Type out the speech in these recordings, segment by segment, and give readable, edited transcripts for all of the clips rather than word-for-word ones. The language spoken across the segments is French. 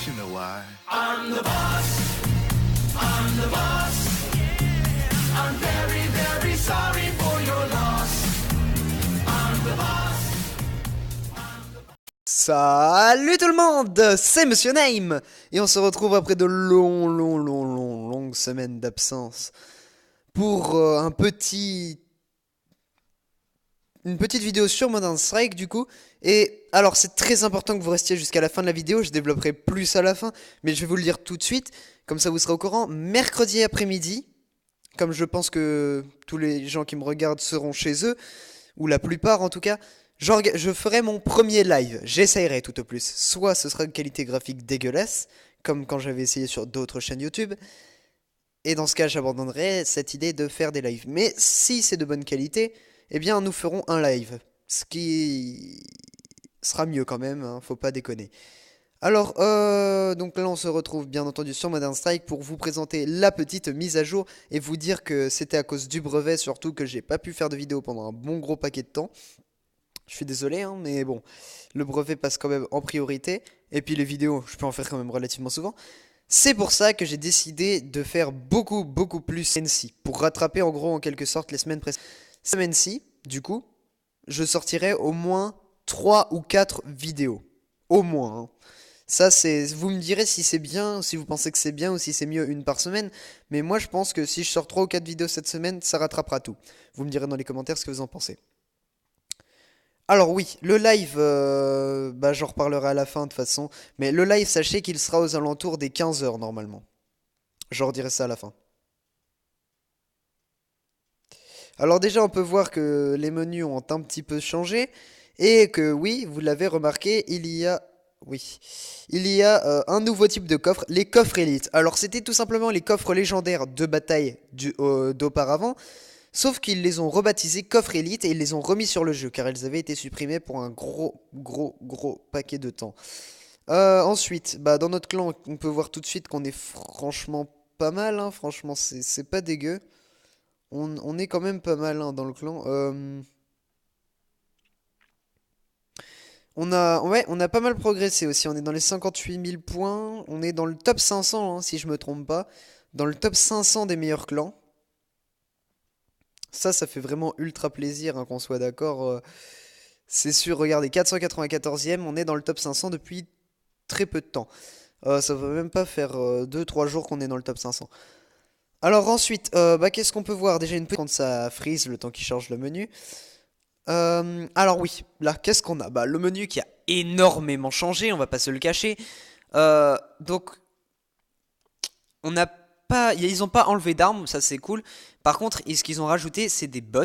you know why? I'm the boss. I'm the boss. I'm very, very sorry for your loss. I'm the boss. Salut tout le monde, c'est Monsieur Name. Et on se retrouve après de longues semaines d'absence pour une petite vidéo sur Modern Strike du coup. Et alors c'est très important que vous restiez jusqu'à la fin de la vidéo, je développerai plus à la fin, mais je vais vous le dire tout de suite, comme ça vous serez au courant. Mercredi après-midi, comme je pense que tous les gens qui me regardent seront chez eux, ou la plupart en tout cas, je ferai mon premier live, j'essayerai tout au plus. Soit ce sera une qualité graphique dégueulasse, comme quand j'avais essayé sur d'autres chaînes YouTube, et dans ce cas j'abandonnerai cette idée de faire des lives. Mais si c'est de bonne qualité, eh bien nous ferons un live, ce qui sera mieux quand même, hein, faut pas déconner. Alors, donc là on se retrouve bien entendu sur Modern Strike pour vous présenter la petite mise à jour et vous dire que c'était à cause du brevet surtout que j'ai pas pu faire de vidéo pendant un bon gros paquet de temps. Je suis désolé, hein, mais bon, le brevet passe quand même en priorité. Et puis les vidéos, je peux en faire quand même relativement souvent. C'est pour ça que j'ai décidé de faire beaucoup plus NC. Pour rattraper en gros en quelque sorte les semaines précédentes. Cette semaine-ci, du coup, je sortirai au moins 3 ou 4 vidéos. Au moins, hein. Ça c'est, vous me direz si c'est bien, si vous pensez que c'est bien ou si c'est mieux une par semaine. Mais moi je pense que si je sors 3 ou 4 vidéos cette semaine, ça rattrapera tout. Vous me direz dans les commentaires ce que vous en pensez. Alors oui, le live, j'en reparlerai à la fin de toute façon. Mais le live, sachez qu'il sera aux alentours des 15 heures normalement. Je redirai ça à la fin. Alors déjà, on peut voir que les menus ont un petit peu changé. Et que oui, vous l'avez remarqué, il y a... Oui, il y a un nouveau type de coffre, les coffres élites. Alors c'était tout simplement les coffres légendaires de bataille d'auparavant. Sauf qu'ils les ont rebaptisés coffres élite et ils les ont remis sur le jeu car ils avaient été supprimés pour un gros paquet de temps. Ensuite, dans notre clan, on peut voir tout de suite qu'on est franchement pas mal, hein. Franchement, c'est pas dégueu. On est quand même pas mal, hein, dans le clan. On a pas mal progressé aussi. On est dans les 58 000 points. On est dans le top 500, hein, si je me trompe pas. Dans le top 500 des meilleurs clans. Ça fait vraiment ultra plaisir, hein, qu'on soit d'accord. C'est sûr, regardez, 494e, on est dans le top 500 depuis très peu de temps. Ça va même pas faire 2-3 jours qu'on est dans le top 500. Alors ensuite, qu'est-ce qu'on peut voir? Déjà une petite quand ça freeze le temps qu'il charge le menu. Alors oui, là, qu'est-ce qu'on a? Le menu qui a énormément changé, on va pas se le cacher. Donc, on n'a pas, ils ont pas enlevé d'armes, ça c'est cool. Par contre, ce qu'ils ont rajouté, c'est des bots.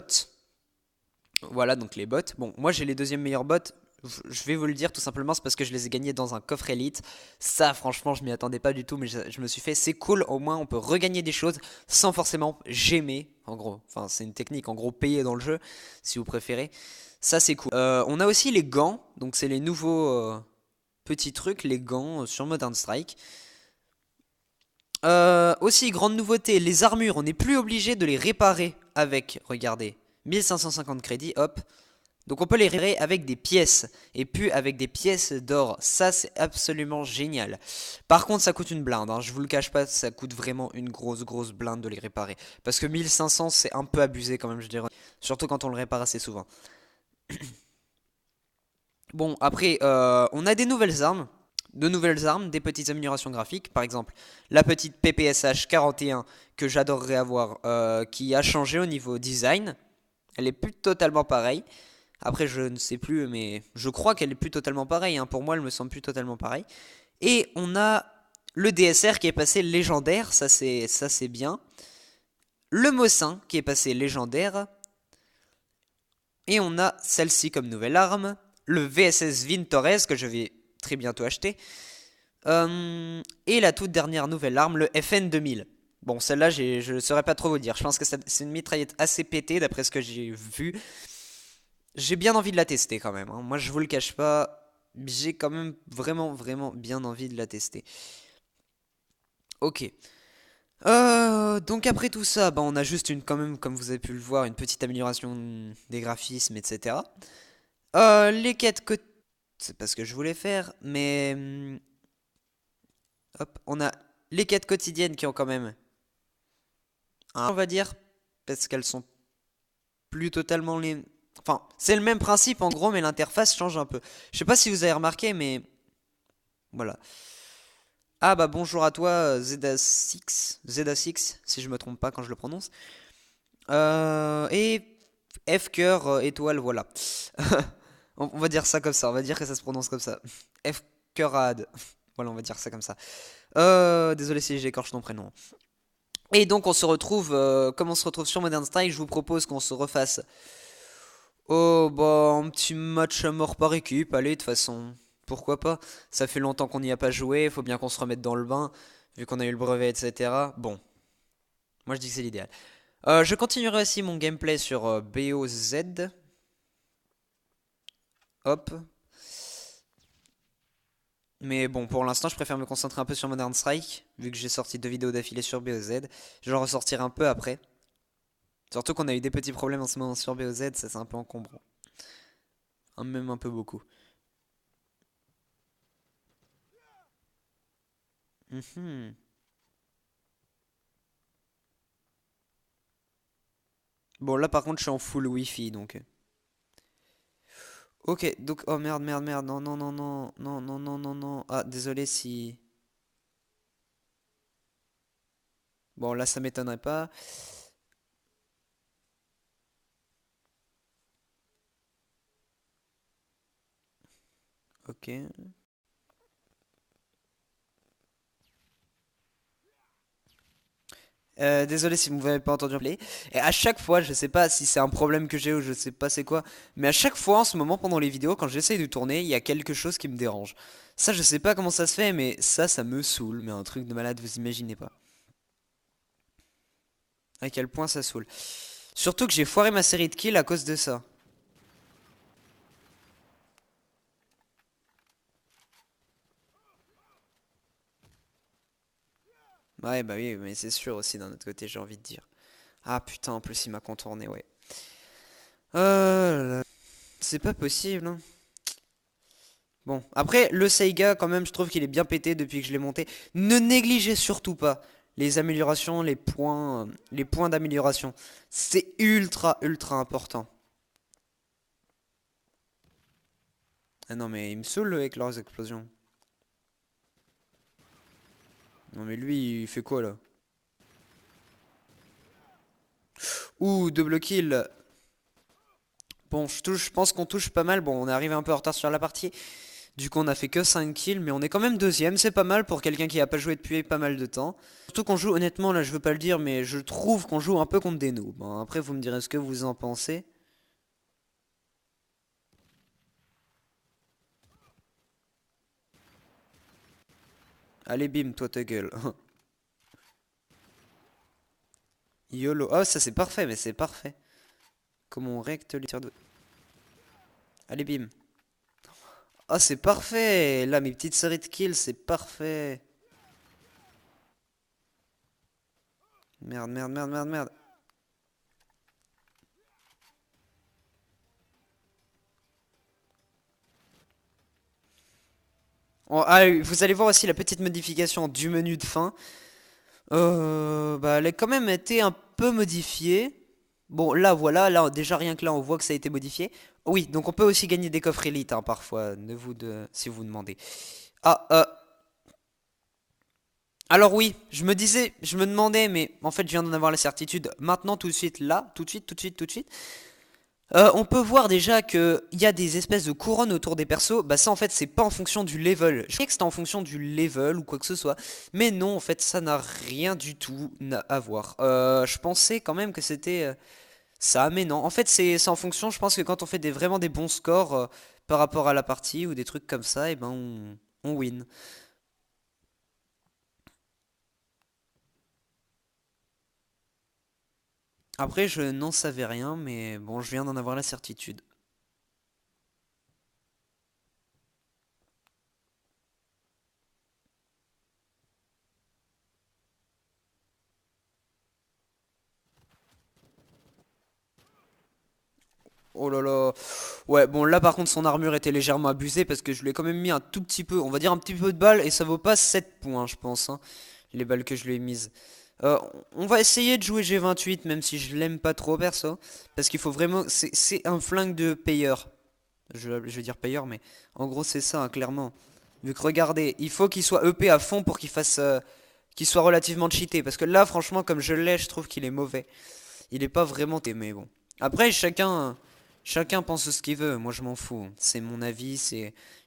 Voilà, donc les bots. Bon, moi j'ai les deuxièmes meilleurs bots. Je vais vous le dire tout simplement, c'est parce que je les ai gagnés dans un coffre élite. Ça, franchement, je m'y attendais pas du tout, mais je me suis fait, c'est cool, au moins on peut regagner des choses sans forcément gémer, en gros. Enfin, c'est une technique, en gros, payer dans le jeu, si vous préférez. Ça, c'est cool. On a aussi les gants, donc c'est les nouveaux petits trucs, les gants sur Modern Strike. Aussi, grande nouveauté, les armures, on n'est plus obligé de les réparer avec, regardez, 1550 crédits, hop. Donc on peut les réparer avec des pièces, et plus avec des pièces d'or. Ça, c'est absolument génial. Par contre, ça coûte une blinde, hein, je vous le cache pas, ça coûte vraiment une grosse blinde de les réparer. Parce que 1500, c'est un peu abusé quand même, je dirais. Surtout quand on le répare assez souvent. Bon, après, on a des nouvelles armes. De nouvelles armes, des petites améliorations graphiques. Par exemple, la petite PPSH 41 que j'adorerais avoir, qui a changé au niveau design. Elle est plus totalement pareille. Après, je ne sais plus, mais je crois qu'elle est plus totalement pareille, hein. Pour moi, elle me semble plus totalement pareille. Et on a le DSR qui est passé légendaire, ça c'est bien. Le Mossin qui est passé légendaire. Et on a celle-ci comme nouvelle arme. Le VSS Vintores que je vais très bientôt acheter. Et la toute dernière nouvelle arme, le FN 2000. Bon, celle-là, je ne saurais pas trop vous dire. Je pense que c'est une mitraillette assez pétée d'après ce que j'ai vu. J'ai bien envie de la tester quand même, hein. Moi, je vous le cache pas, j'ai quand même vraiment bien envie de la tester. Ok. Donc après tout ça, on a juste quand même, comme vous avez pu le voir, une petite amélioration des graphismes, etc. Les quêtes que... C'est pas ce que je voulais faire, mais... Hop, on a les quêtes quotidiennes qui ont quand même on va dire, parce qu'elles sont plus totalement les... Enfin, c'est le même principe en gros, mais l'interface change un peu. Je sais pas si vous avez remarqué, mais voilà. Ah bah bonjour à toi, Zeda6, si je me trompe pas quand je le prononce. Et F cœur étoile, voilà. On va dire ça comme ça, on va dire que ça se prononce comme ça. F cœur ad. Voilà, on va dire ça comme ça. Désolé si j'écorche ton prénom. Et donc on se retrouve, comme on se retrouve sur Modern Strike, je vous propose qu'on se refasse. Oh bah un petit match à mort par équipe, allez de toute façon, pourquoi pas. Ça fait longtemps qu'on n'y a pas joué, faut bien qu'on se remette dans le bain, vu qu'on a eu le brevet, etc. Bon, moi je dis que c'est l'idéal. Je continuerai aussi mon gameplay sur BOZ. Hop. Mais bon, pour l'instant, je préfère me concentrer un peu sur Modern Strike, vu que j'ai sorti 2 vidéos d'affilée sur BOZ. Je vais en ressortir un peu après. Surtout qu'on a eu des petits problèmes en ce moment sur BOZ, ça c'est un peu encombrant. Même un peu beaucoup. Mhm. Bon, là par contre, je suis en full Wi-Fi donc. Ok, donc. Oh merde, merde, merde. Non, non, non, non. Non, non, non, non, non. Ah, désolé si. Bon, là, ça m'étonnerait pas. Ok. Désolé si vous m'avez pas entendu appeler. Et à chaque fois, je sais pas si c'est un problème que j'ai ou je sais pas c'est quoi, mais à chaque fois en ce moment pendant les vidéos, quand j'essaye de tourner, il y a quelque chose qui me dérange. Ça, je sais pas comment ça se fait, mais ça me saoule. Mais un truc de malade, vous imaginez pas. À quel point ça saoule. Surtout que j'ai foiré ma série de kills à cause de ça. Ouais, bah oui, mais c'est sûr aussi d'un autre côté, j'ai envie de dire. Ah putain, en plus il m'a contourné, ouais. Là là. C'est pas possible, hein. Bon, après, le Seiga, quand même, je trouve qu'il est bien pété depuis que je l'ai monté. Ne négligez surtout pas les améliorations, les points d'amélioration. C'est ultra, ultra important. Ah non, mais il me saoule avec leurs explosions. Non, mais lui, il fait quoi là? Ouh, double kill. Bon, je pense qu'on touche pas mal. Bon, on est arrivé un peu en retard sur la partie. Du coup, on a fait que 5 kills, mais on est quand même deuxième. C'est pas mal pour quelqu'un qui a pas joué depuis pas mal de temps. Surtout qu'on joue, honnêtement, là, je veux pas le dire, mais je trouve qu'on joue un peu contre des noobs. Bon, après, vous me direz ce que vous en pensez. Allez, bim, toi ta gueule. YOLO. Oh, ça c'est parfait, mais c'est parfait. Comment on recte les tirs de... Allez, bim. Oh, c'est parfait. Là, mes petites séries de kills, c'est parfait. Merde, merde, merde, merde, merde. Oh, ah, oui, vous allez voir aussi la petite modification du menu de fin. Bah, elle a quand même été un peu modifiée. Bon, là, voilà, là, déjà rien que là, on voit que ça a été modifié. Oui, donc on peut aussi gagner des coffres élites, hein, parfois, si vous demandez. Ah, alors oui, je me disais, je me demandais, mais en fait, je viens d'en avoir la certitude. Maintenant, tout de suite, là, tout de suite, tout de suite, tout de suite. On peut voir déjà qu'il y a des espèces de couronnes autour des persos. Bah ça en fait c'est pas en fonction du level. Je croyais que c'était en fonction du level ou quoi que ce soit. Mais non en fait ça n'a rien du tout à voir. Je pensais quand même que c'était ça, mais non. En fait c'est en fonction, je pense que quand on fait vraiment des bons scores par rapport à la partie ou des trucs comme ça, et ben on win. Après je n'en savais rien, mais bon je viens d'en avoir la certitude. Oh là là. Ouais, bon, là par contre, son armure était légèrement abusée parce que je lui ai quand même mis un tout petit peu, on va dire un petit peu de balles et ça vaut pas 7 points, je pense, hein, les balles que je lui ai mises. On va essayer de jouer G28, même si je l'aime pas trop perso, parce qu'il faut vraiment, c'est un flingue de payeur. Je vais dire payeur, mais en gros c'est ça, hein, clairement. Vu que regardez, il faut qu'il soit EP à fond pour qu'il fasse, qu'il soit relativement cheaté, parce que là, franchement, comme je l'ai, je trouve qu'il est mauvais. Il est pas vraiment aimé, bon. Après, chacun pense ce qu'il veut. Moi, je m'en fous. C'est mon avis.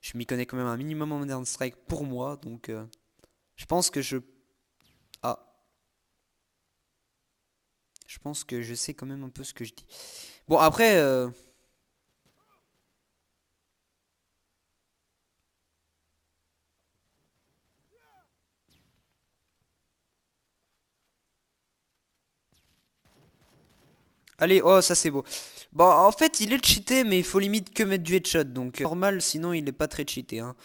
Je m'y connais quand même un minimum en Modern Strike pour moi. Donc, je pense que ah, je pense que je sais quand même un peu ce que je dis. Bon, après, allez, oh, ça c'est beau. Bon, en fait, il est cheaté, mais il faut limite que mettre du headshot. Donc, normal, sinon il est pas très cheaté, hein.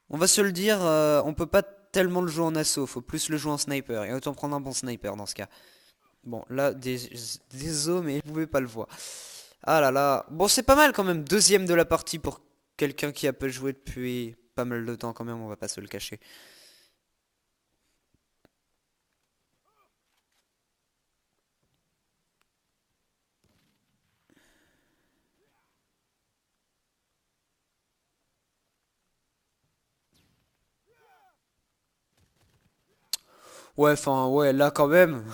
On va se le dire, on peut pas tellement le jouer en assaut. Faut plus le jouer en sniper. Et autant prendre un bon sniper dans ce cas. Bon, là, désolé, mais vous pouvez pas le voir. Ah là là. Bon, c'est pas mal quand même. Deuxième de la partie pour quelqu'un qui a peu joué depuis pas mal de temps quand même, on va pas se le cacher. Ouais, enfin, ouais, là quand même.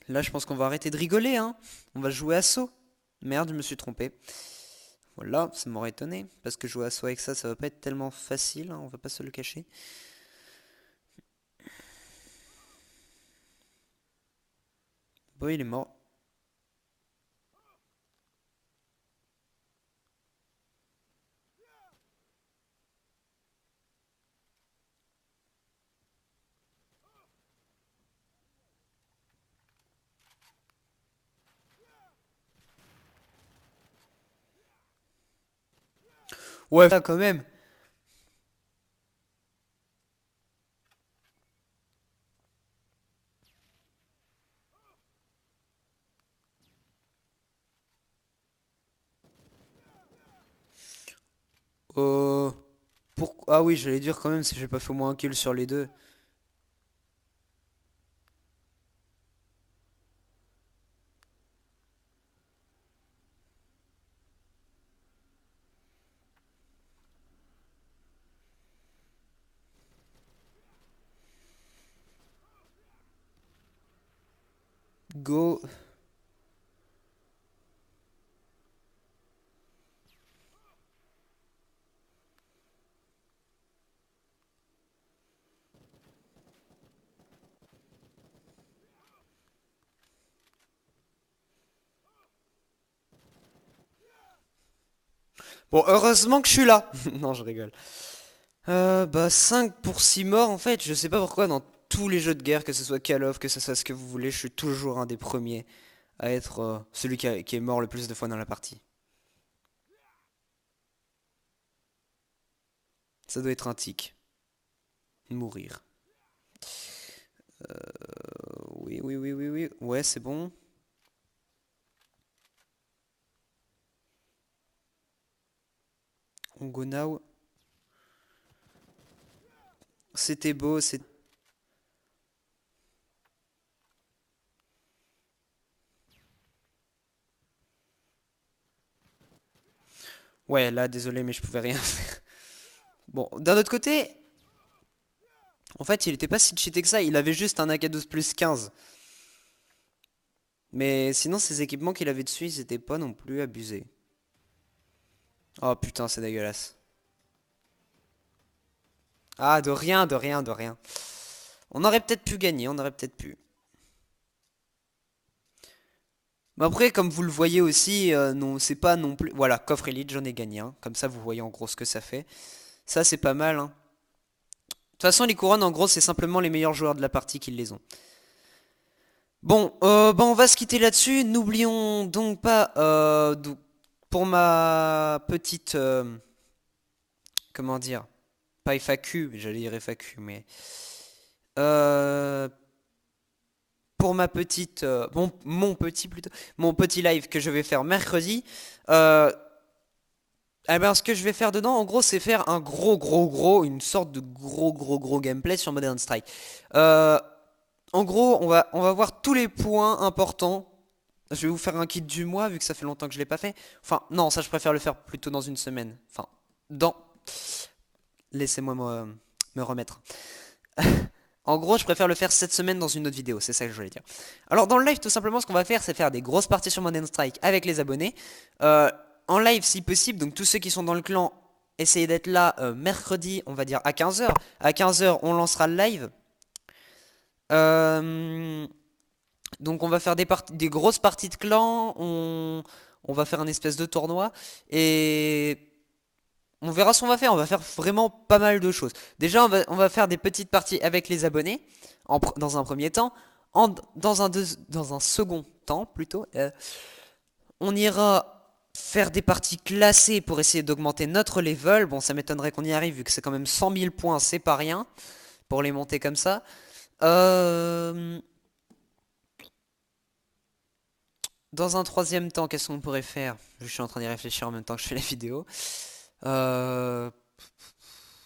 Là, je pense qu'on va arrêter de rigoler, hein. On va jouer assaut. Merde, je me suis trompé. Voilà, ça m'aurait étonné. Parce que jouer assaut avec ça, ça va pas être tellement facile, hein, on va pas se le cacher. Bon, il est mort. Ouais, ça quand même. Euh... Ah oui, j'allais dire quand même si j'ai pas fait au moins un kill sur les deux. Go. Bon, heureusement que je suis là. Non, je rigole. Bah 5 pour 6 morts en fait, je sais pas pourquoi dans tous les jeux de guerre, que ce soit Call of, que ce soit ce que vous voulez, je suis toujours un des premiers à être celui qui est mort le plus de fois dans la partie. Ça doit être un tic. Mourir. Oui, oui, oui, oui, oui. Ouais, c'est bon. On go now. C'était beau, c'est... Ouais, là, désolé, mais je pouvais rien faire. Bon, d'un autre côté, en fait, il était pas si cheaté que ça, il avait juste un AK-12 plus 15. Mais sinon, ses équipements qu'il avait dessus, ils étaient pas non plus abusés. Oh putain, c'est dégueulasse. Ah, de rien, de rien, de rien. On aurait peut-être pu gagner, on aurait peut-être pu. Mais après, comme vous le voyez aussi, non, c'est pas non plus... Voilà, coffre élite, j'en ai gagné un. Comme ça, vous voyez en gros ce que ça fait. Ça, c'est pas mal, hein. De toute façon, les couronnes, en gros, c'est simplement les meilleurs joueurs de la partie qui les ont. Bon, bah, on va se quitter là-dessus. N'oublions donc pas, pour ma petite... comment dire? Pas FAQ, j'allais dire FAQ, mais... Euh, pour ma petite, mon petit live que je vais faire mercredi. Euh, eh ben, ce que je vais faire dedans, en gros, c'est faire un une sorte de gros gameplay sur Modern Strike. Euh, En gros, on va voir tous les points importants. Je vais vous faire un kit du mois, vu que ça fait longtemps que je l'ai pas fait. Enfin, non, ça, je préfère le faire plutôt dans une semaine. Enfin, dans... Laissez-moi me remettre. En gros, je préfère le faire cette semaine dans une autre vidéo, c'est ça que je voulais dire. Alors dans le live, tout simplement, ce qu'on va faire, c'est faire des grosses parties sur Modern Strike avec les abonnés. En live si possible, donc tous ceux qui sont dans le clan, essayez d'être là mercredi, on va dire à 15 heures. À 15 heures, on lancera le live. Donc on va faire des grosses parties de clan, on va faire un espèce de tournoi, et on verra ce qu'on va faire. On va faire vraiment pas mal de choses. Déjà, on va faire des petites parties avec les abonnés, dans un premier temps. Dans un second temps, plutôt, on ira faire des parties classées pour essayer d'augmenter notre level. Bon, ça m'étonnerait qu'on y arrive, vu que c'est quand même 100 000 points, c'est pas rien, pour les monter comme ça. Dans un troisième temps, qu'est-ce qu'on pourrait faire? Je suis en train d'y réfléchir en même temps que je fais la vidéo. Euh...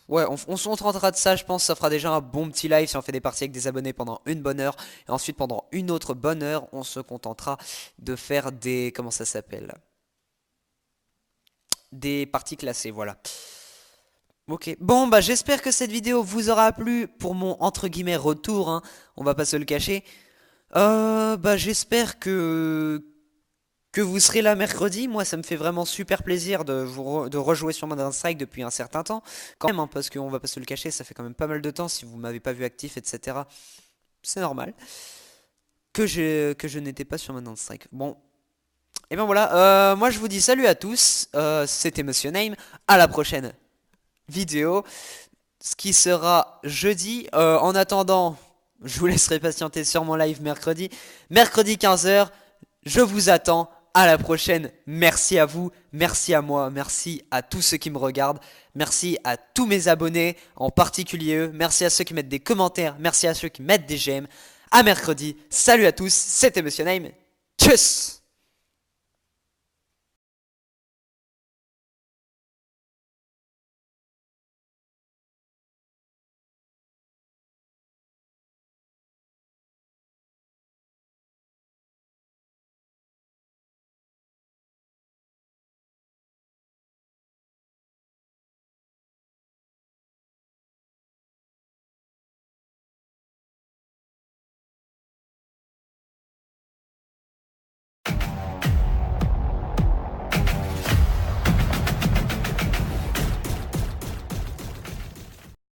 Ouais, on se contentera de ça, je pense. Ça fera déjà un bon petit live si on fait des parties avec des abonnés pendant une bonne heure. Et ensuite, pendant une autre bonne heure, on se contentera de faire des... Comment ça s'appelle? Des parties classées, voilà. Ok, bon bah j'espère que cette vidéo vous aura plu pour mon entre guillemets retour, hein. On va pas se le cacher. Bah j'espère que vous serez là mercredi. Moi, ça me fait vraiment super plaisir de rejouer sur Modern Strike depuis un certain temps. Quand même, hein, parce qu'on va pas se le cacher, ça fait quand même pas mal de temps. Si vous m'avez pas vu actif, etc., c'est normal que je n'étais pas sur Modern Strike. Bon, et ben voilà. Moi, je vous dis salut à tous. C'était Monsieur Name. À la prochaine vidéo, ce qui sera jeudi. En attendant, je vous laisserai patienter sur mon live mercredi. Mercredi 15 heures. Je vous attends. À la prochaine. Merci à vous. Merci à moi. Merci à tous ceux qui me regardent. Merci à tous mes abonnés, en particulier eux. Merci à ceux qui mettent des commentaires. Merci à ceux qui mettent des j'aime. À mercredi. Salut à tous. C'était Monsieur Name. Tchuss.